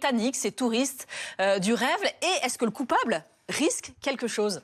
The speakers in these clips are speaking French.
britanniques, ces touristes du rêve. Et est-ce que le coupable risque quelque chose ?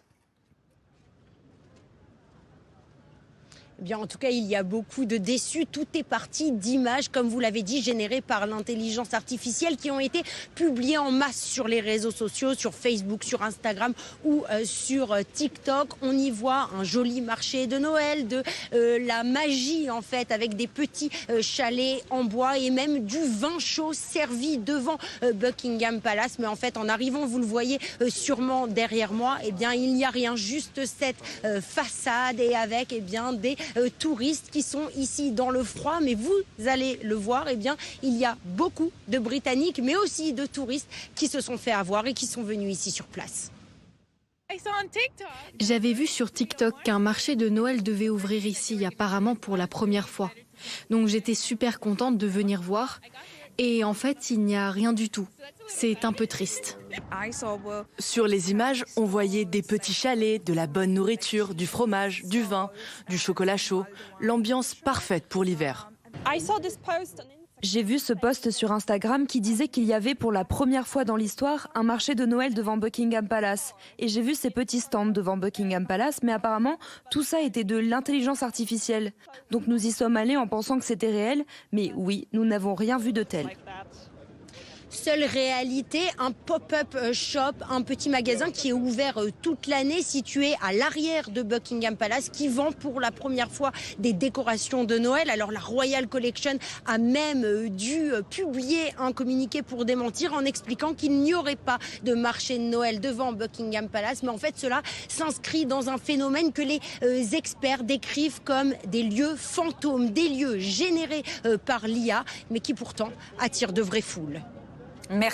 Eh bien, en tout cas, il y a beaucoup de déçus. Tout est parti d'images, comme vous l'avez dit, générées par l'intelligence artificielle qui ont été publiées en masse sur les réseaux sociaux, sur Facebook, sur Instagram ou sur TikTok. On y voit un joli marché de Noël, de la magie en fait, avec des petits chalets en bois et même du vin chaud servi devant Buckingham Palace. Mais en fait, en arrivant, vous le voyez sûrement derrière moi, eh bien, il n'y a rien, juste cette façade et avec des touristes qui sont ici dans le froid. Mais vous allez le voir, eh bien, il y a beaucoup de Britanniques, mais aussi de touristes qui se sont fait avoir et qui sont venus ici sur place. J'avais vu sur TikTok qu'un marché de Noël devait ouvrir ici, apparemment pour la première fois. Donc j'étais super contente de venir voir. Et en fait, il n'y a rien du tout. C'est un peu triste. Sur les images, on voyait des petits chalets, de la bonne nourriture, du fromage, du vin, du chocolat chaud. L'ambiance parfaite pour l'hiver. J'ai vu ce post sur Instagram qui disait qu'il y avait pour la première fois dans l'histoire un marché de Noël devant Buckingham Palace. Et j'ai vu ces petits stands devant Buckingham Palace, mais apparemment tout ça était de l'intelligence artificielle. Donc nous y sommes allés en pensant que c'était réel, mais oui, nous n'avons rien vu de tel. Seule réalité, un pop-up shop, un petit magasin qui est ouvert toute l'année, situé à l'arrière de Buckingham Palace, qui vend pour la première fois des décorations de Noël. Alors la Royal Collection a même dû publier un communiqué pour démentir en expliquant qu'il n'y aurait pas de marché de Noël devant Buckingham Palace. Mais en fait, cela s'inscrit dans un phénomène que les experts décrivent comme des lieux fantômes, des lieux générés par l'IA, mais qui pourtant attirent de vraies foules. Merci.